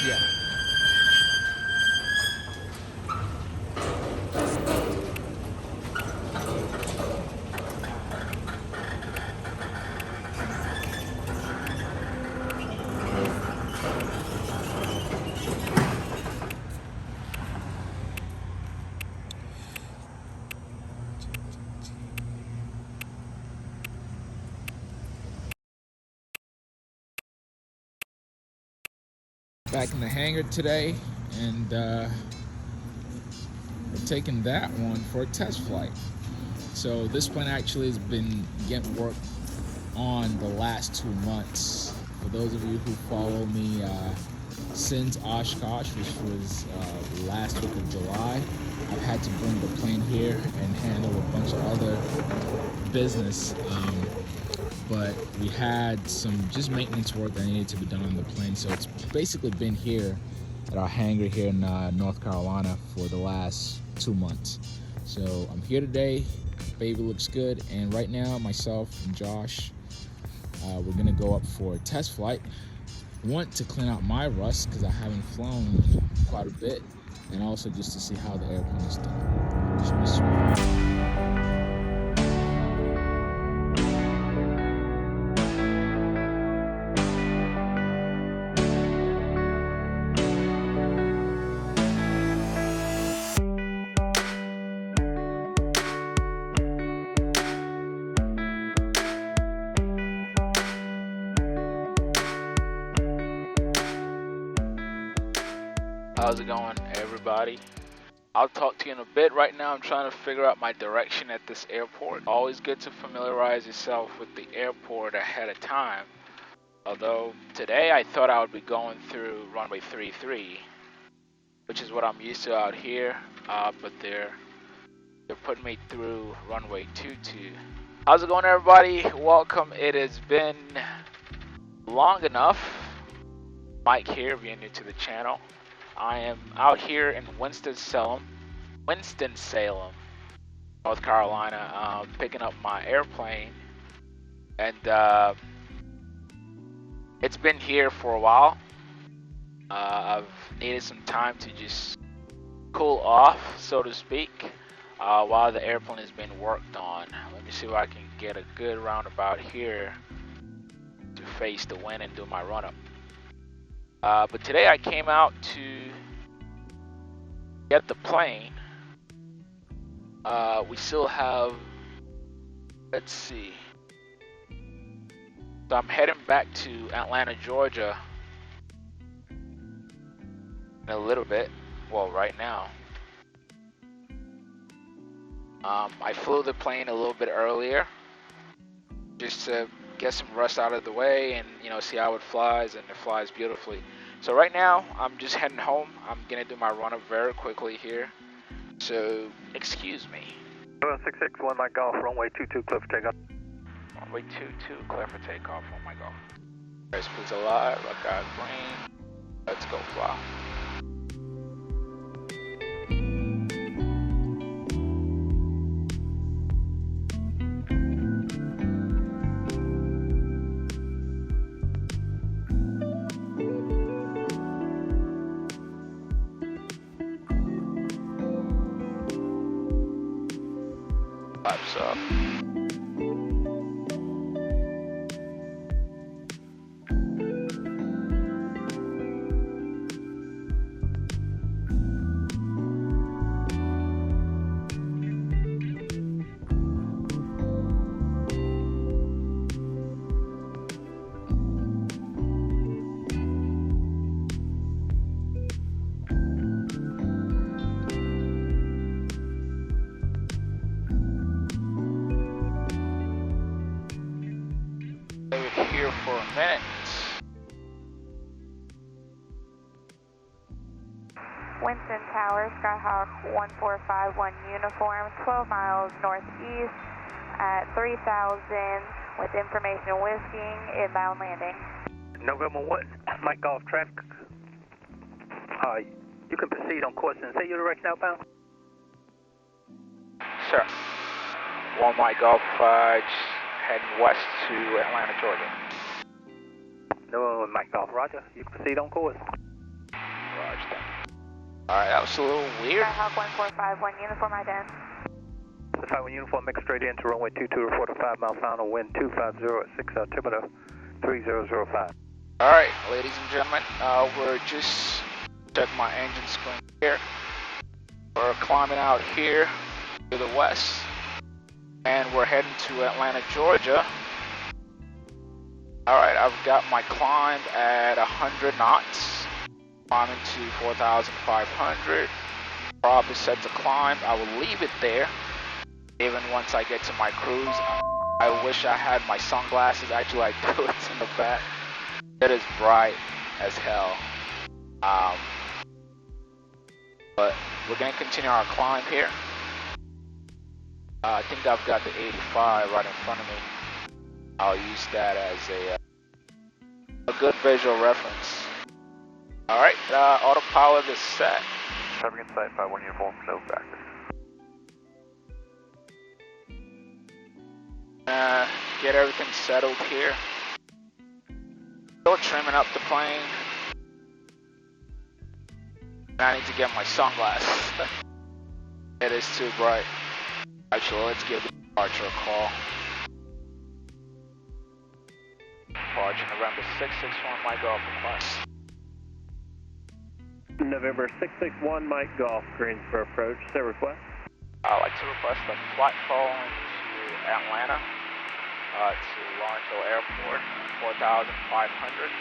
Yeah. Back in the hangar today, and we're taking that one for a test flight. So this plane actually has been getting work on the last 2 months. For those of you who follow me since Oshkosh, which was last week of July, I've had to bring the plane here and handle a bunch of other business. But we had some just maintenance work that needed to be done on the plane. So it's basically been here at our hangar here in North Carolina for the last 2 months. So I'm here today. Baby looks good. And right now, myself and Josh, we're gonna go up for a test flight. Want to clean out my rust because I haven't flown quite a bit, and also just to see how the airplane is done. How's it going, everybody? I'll talk to you in a bit. Right now, I'm trying to figure out my direction at this airport. Always good to familiarize yourself with the airport ahead of time. Although, today I thought I would be going through runway 33, which is what I'm used to out here, but they're putting me through runway 22. How's it going, everybody? Welcome. It has been long enough. Mike here, if you're new to the channel. I am out here in Winston-Salem, North Carolina, picking up my airplane, and it's been here for a while. I've needed some time to just cool off, so to speak, while the airplane has been worked on. Let me see if I can get a good roundabout here to face the wind and do my run-up. But today I came out to get the plane. We still have, let's see. So I'm heading back to Atlanta, Georgia in a little bit. Well, right now. I flew the plane a little bit earlier just to get some rust out of the way and see how it flies, and it flies beautifully. So right now I'm just heading home. I'm gonna do my run up very quickly here, so excuse me. 661 Mike Golf, runway 22 clear for takeoff. Runway 22 clear for takeoff. Oh my god. Airspeed's alive. I got green. Let's go fly. Flaps up. Here for a minute. Winston Tower, Skyhawk 1451 uniform, 12 miles northeast at 3000 with information whisking, inbound landing. November 1, Mike Golf traffic. You can proceed on course and say your direction outbound. Sure. 1 Mike Golf, heading west to Atlanta, Georgia. No, Mike Golf, roger. You can proceed on course. Alright, that was a little weird. Skyhawk 1451, uniform ident. Sky 1 uniform, make straight into runway 22 to 45 mile final, wind 250 at 6 altimeter 3005. Alright, ladies and gentlemen, we're just checking my engine screen here. We're climbing out here to the west, and we're heading to Atlanta, Georgia. Alright, I've got my climb at 100 knots, climbing to 4,500. Prop is set to climb. I will leave it there, even once I get to my cruise. I wish I had my sunglasses. Actually, I do. It's in the back. It is bright as hell. But we're going to continue our climb here. I think I've got the 85 right in front of me. I'll use that as a good visual reference. Alright, autopilot is set. Traffic inside 51 uniform, no factors. Get everything settled here. Still trimming up the plane. I need to get my sunglasses. It is too bright. Actually, let's give the departure a call. Departure November 661, Mike Golf request. November 661, Mike Golf, Greensboro approach. Say request. I'd like to request a flight following to Atlanta, to Lawrenceville Airport, 4,500.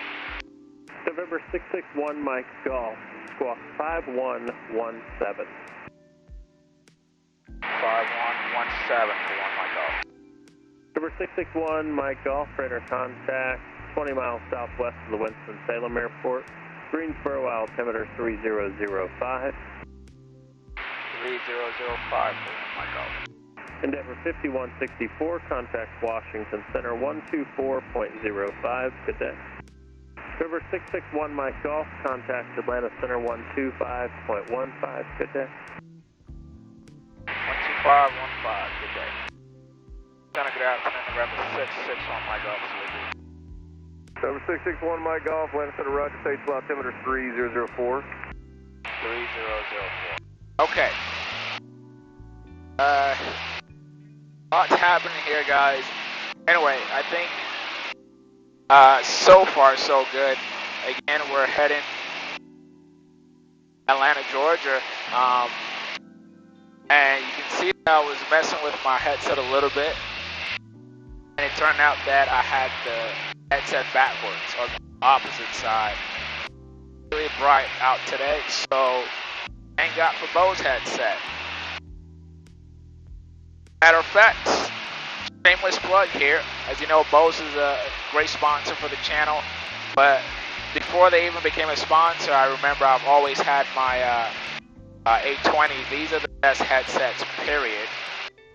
November 661, Mike Golf, squawk 5117. 5117 for one, Mike Golf. November 661, Mike Golf, radar contact 20 miles southwest of the Winston-Salem Airport, Greensboro, altimeter 3005. 3005 for one, Mike Golf. Endeavor 5164, contact Washington Center 124.05. Good day. November 661, Mike Golf, contact Atlanta Center 125.15. Good day. 12515, good day. Gonna get out to November 661, Mike Golf. November 661, Mike Golf, Atlanta Center, Roger, stage altimeter 3004. 3004. Okay. Lots happening here, guys. Anyway, I think so far so good. Again, we're heading Atlanta, Georgia, and you can see I was messing with my headset a little bit, and it turned out that I had the headset backwards on the opposite side. Really bright out today, so thank God for Bose headset. Matter of fact, shameless plug here. As you know, Bose is a great sponsor for the channel, but before they even became a sponsor, I remember I've always had my 820. These are the best headsets, period.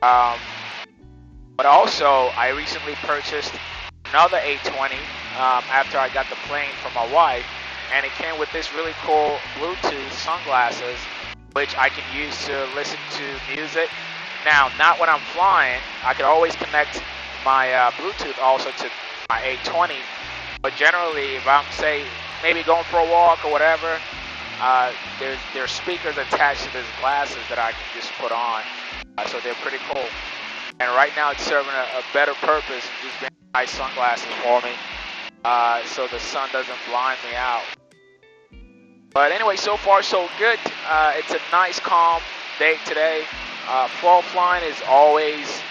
But also, I recently purchased another 820 after I got the plane from my wife, and it came with this really cool Bluetooth sunglasses, which I can use to listen to music. Now, not when I'm flying. I could always connect my Bluetooth also to my 820, but generally, if I'm, say, maybe going for a walk or whatever, there's speakers attached to these glasses that I can just put on, so they're pretty cool. And right now, it's serving a better purpose and just being nice sunglasses for me, so the sun doesn't blind me out. But anyway, so far so good. It's a nice, calm day today. Fall flying is always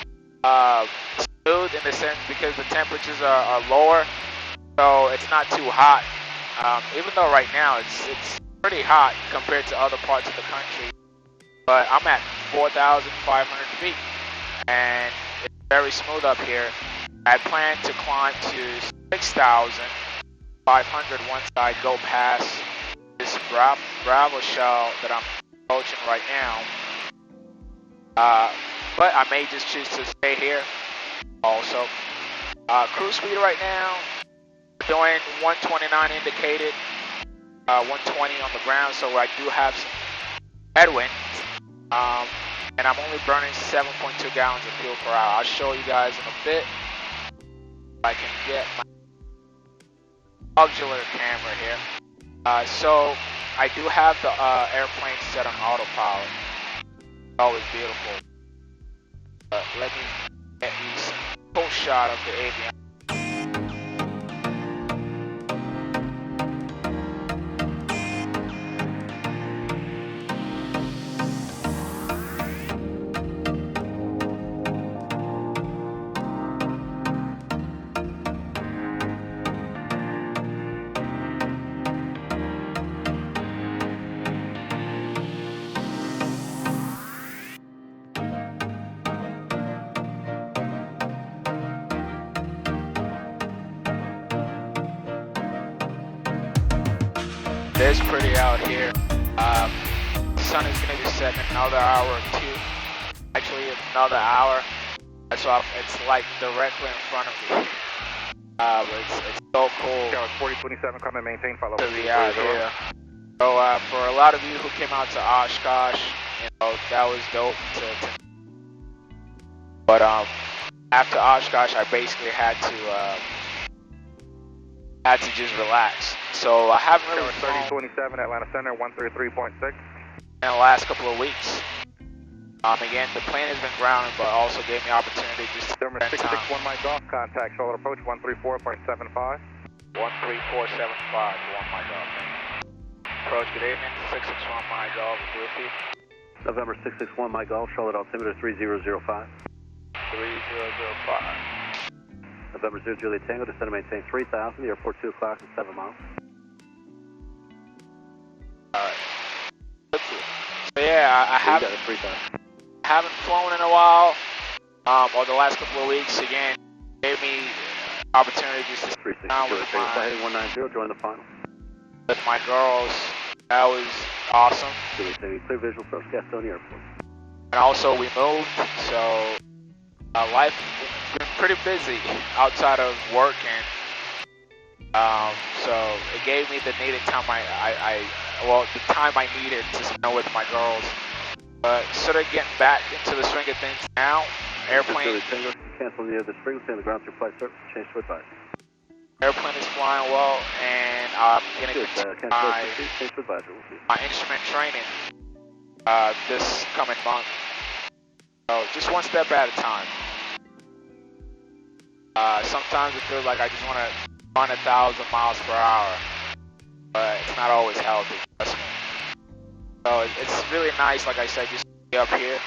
smooth in the sense because the temperatures are lower, so it's not too hot. Even though right now it's pretty hot compared to other parts of the country, but I'm at 4,500 feet, and it's very smooth up here. I plan to climb to 6,500 once I go past this Bravo shell that I'm approaching right now. But I may just choose to stay here also. Cruise speed right now, doing 129 indicated, 120 on the ground, so I do have some headwind. And I'm only burning 7.2 gallons of fuel per hour. I'll show you guys in a bit if I can get my auxiliary camera here. So I do have the airplane set on autopilot. Always beautiful. Let me get you some full shot of the avion. It is pretty out here. The sun is going to be setting in another hour or two. Actually, another hour. That's why it's like directly in front of me. But it's so cool. Tower 4027, come and maintain follow. To be out here. So for a lot of you who came out to Oshkosh, you know, that was dope. But after Oshkosh, I basically had to just relax. So I haven't really Tower 3027, Atlanta Center, 133.6. In the last couple of weeks. Again, the plane has been grounded, but also gave me opportunity just to Thermal 661 Mike Golf, contact shoulder approach 134.75. 13475, 1 Mike Golf. Approach, good evening, 661 Mike Golf, with you. November 661 Mike Golf, Charlotte altimeter 3005. 3005. November 0 Juliet Tango, descend and maintain 3000, the airport 2 o'clock and 7 miles. Alright. So yeah, I haven't flown in a while, or the last couple of weeks. Again, gave me opportunity just to sit down with Heading 190, join the final. with my girls. That was awesome. Juliet Tango, clear visual approach Gastonia Airport. And also we moved, so life has been pretty busy outside of work, and so it gave me the needed time the time I needed to spend with my girls. But sort of getting back into the swing of things now. Airplane. Cancel the other frequency on the ground through flight service. Change to advice. Airplane is flying well, and I'm gonna continue my instrument training this coming month. So just one step at a time. Sometimes it feels like I just want to run 1,000 miles per hour, but it's not always healthy. Trust me. So it's really nice, like I said, just to be up here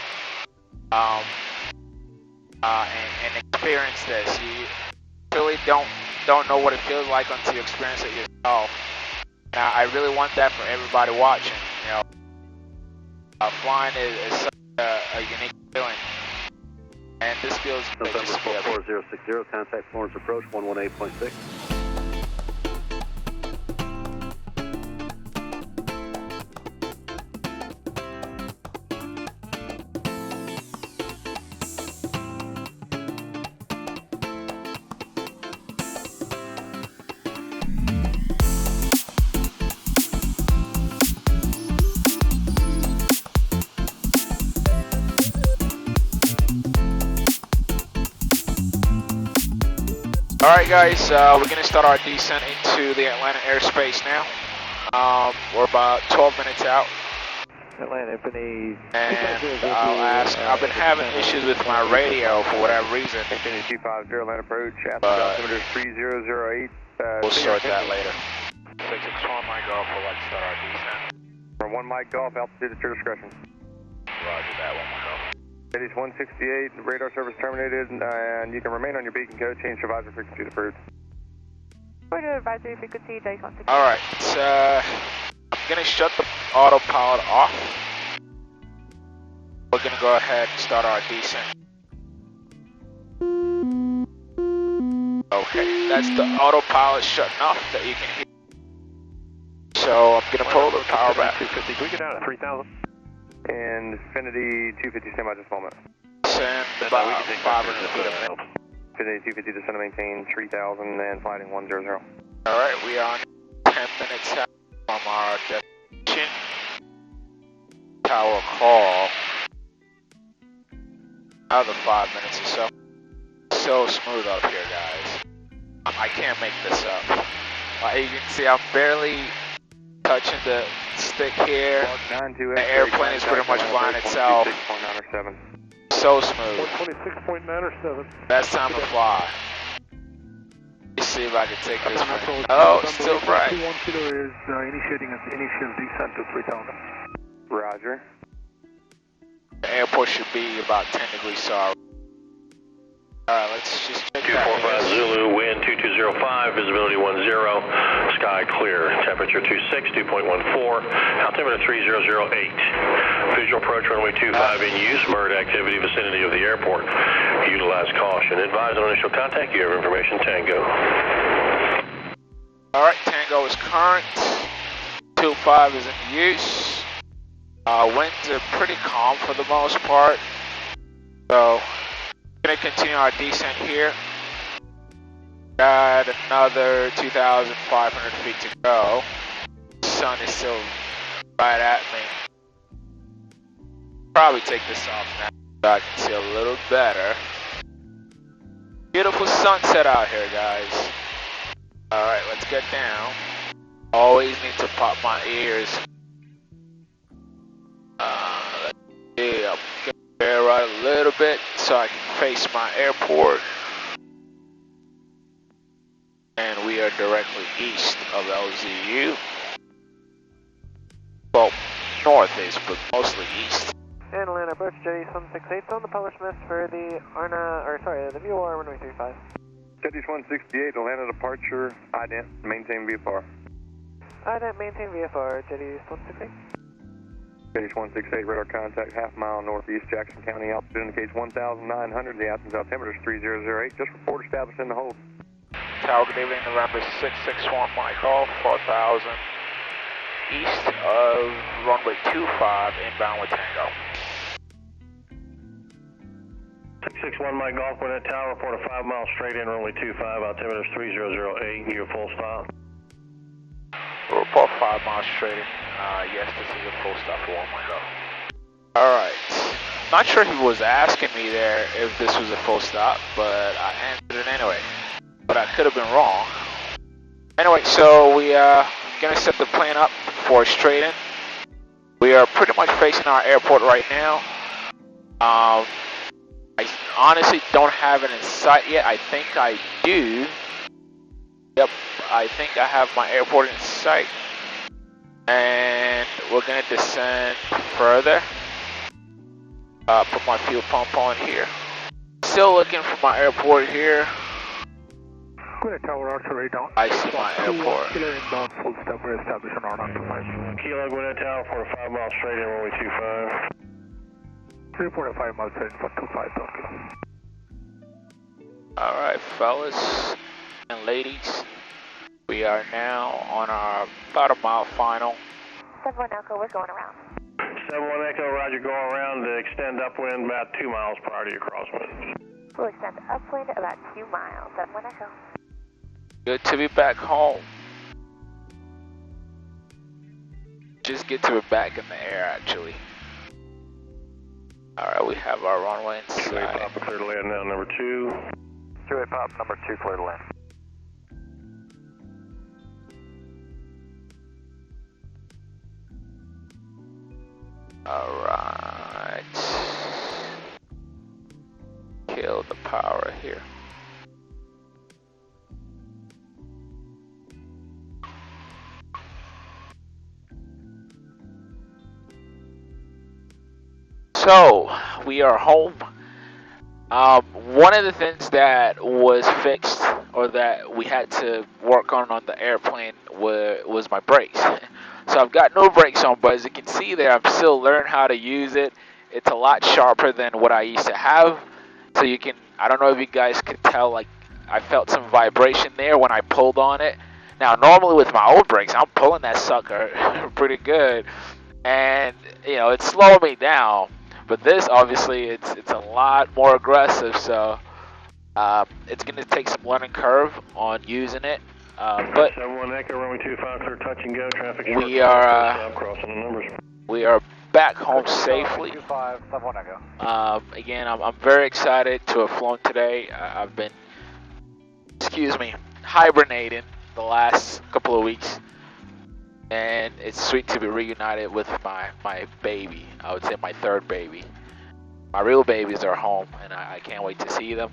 and experience this. You really don't know what it feels like until you experience it yourself. And I really want that for everybody watching. You know, flying is such a unique feeling, and this feels good. November 44060, contact Florence approach 118.6. Alright guys, we're going to start our descent into the Atlanta airspace now. We're about 12 minutes out. Atlanta Infinity. And I'll ask, I've been having issues with my radio for whatever reason. Infinity 250, Atlanta approach, altimeter 3008. We'll sort that later. 661 Mike Golf, we'll like to start our descent. From 1 Mike Golf, altitude at your discretion. Roger that, 1 Mike Golf. It is 168, radar service terminated, and you can remain on your beacon code, change to advisory frequency deferred. Order advisory frequency, Takeoff. Alright, I'm going to shut the autopilot off. We're going to go ahead and start our descent. Okay, that's the autopilot shutting off that you can hear. So I'm going to pull the power back. 250, can we get down at 3,000? Infinity 250, stand by this moment. Send about 500 feet up. Infinity 250, descend and maintain 3,000 and sliding 100. Alright, we are 10 minutes out from our destination. Tower call. Another 5 minutes or so. So smooth up here, guys. I can't make this up. You can see I'm barely touching the stick here. The The airplane is pretty much flying itself. So smooth. 126.907. Best time to fly. Let's see if I can take this one. Oh, it's still bright. 21 kilo is initiating its initial descent to 3,000. Roger. The airport should be about 10 degrees south. Alright, let's just check that. 245 Zulu, wind 2205, visibility 10, sky clear, temperature 26, 2.14, altimeter 3008. Visual approach runway 25 in use, bird activity vicinity of the airport. Utilize caution. Advise on initial contact, you have information, Tango. Alright, Tango is current. 25 is in use. Winds are pretty calm for the most part. So, gonna continue our descent here. Got another 2,500 feet to go. Sun is still right at me. Probably take this off now so I can see a little better. Beautiful sunset out here, guys. Alright, let's get down. Always need to pop my ears. Let's see, I'm gonna bear right a little bit so I can face my airport. And we are directly east of LZU. Well, northeast, but mostly east. And land approach Jetty 168 on the published mist for the the VOR runway 35. Jetty 168, Atlanta departure, ident, maintain VFR. Ident, maintain VFR, Jetty 168. Jetty 168, radar contact, half mile northeast Jackson County, altitude indicates 1,900, the Athens altimeter is 3008, just report established in the hold. Tower, good evening, November 661, Michael, 4,000 east of runway 25, inbound with Tango. 661 Mike Golf, Gwinnett Tower, report a 5 mile straight in, runway 25, altimeter is 3008, you full stop. Report 5 miles straight in. Yes, this is a full stop for 1 Michael. Alright, not sure he was asking me there if this was a full stop, but I answered it anyway. But I could have been wrong. Anyway, so we gonna set the plane up for a straight in. We are pretty much facing our airport right now. I honestly don't have it in sight yet. I think I do. Yep, I think I have my airport in sight. And we're gonna descend further. Put my fuel pump on here. Still looking for my airport here. Gwinnett Tower, Archer radar. I see my airport. Kilo inbound, full stop, we're established on our 25. Kilo Gwinnett Tower, report a 5 mile straight in, runway 25. 345 miles straight for 25, okay. Alright, fellas and ladies. We are now on our about a mile final. 71 Echo, we're going around. 71 Echo, roger, go around to extend upwind about 2 miles prior to your crosswind. We'll extend upwind about 2 miles. 71 Echo. Good to be back home. Just get to be back in the air, actually. Alright, we have our runway in sight. Two-way pop, clear to land now, number 2. Two-way pop, number 2, clear to land. Alright. Kill the power here. So, we are home. One of the things that was fixed, or that we had to work on the airplane, was my brakes. So I've got no brakes on, but as you can see there, I'm still learning how to use it. It's a lot sharper than what I used to have. So you can, I don't know if you guys could tell, like, I felt some vibration there when I pulled on it. Now, normally with my old brakes, I'm pulling that sucker pretty good. And, you know, it's slowing me down. But this, obviously, it's a lot more aggressive, so it's going to take some learning curve on using it. But 71 Echo, runway 25, clear touch and go, traffic we are crossing the numbers. we are back home safely. 25, 71 Echo. Again, I'm very excited to have flown today. I've been, hibernating the last couple of weeks. and it's sweet to be reunited with my baby. I would say my third baby. My real babies are home, and I can't wait to see them.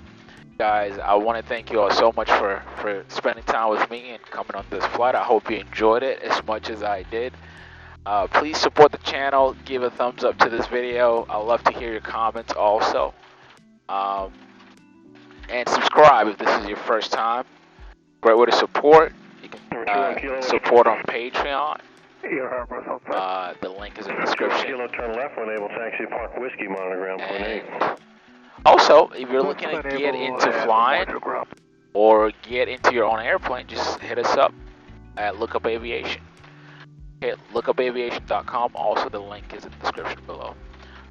Guys, I want to thank you all so much for spending time with me and coming on this flight. I hope you enjoyed it as much as I did. Please support the channel. Give a thumbs up to this video. I'd love to hear your comments also. And subscribe if this is your first time. Great way to support. You can support on Patreon. The link is in the description. Kilo, turn left when able, taxi Park Whiskey, monogram, point 8. Also, if you're looking to get into flying or get into your own airplane, just hit us up at Lookup Aviation. Okay, lookupaviation.com. Also, the link is in the description below.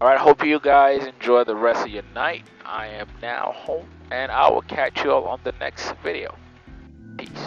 Alright, hope you guys enjoy the rest of your night. I am now home, and I will catch you all on the next video. Peace.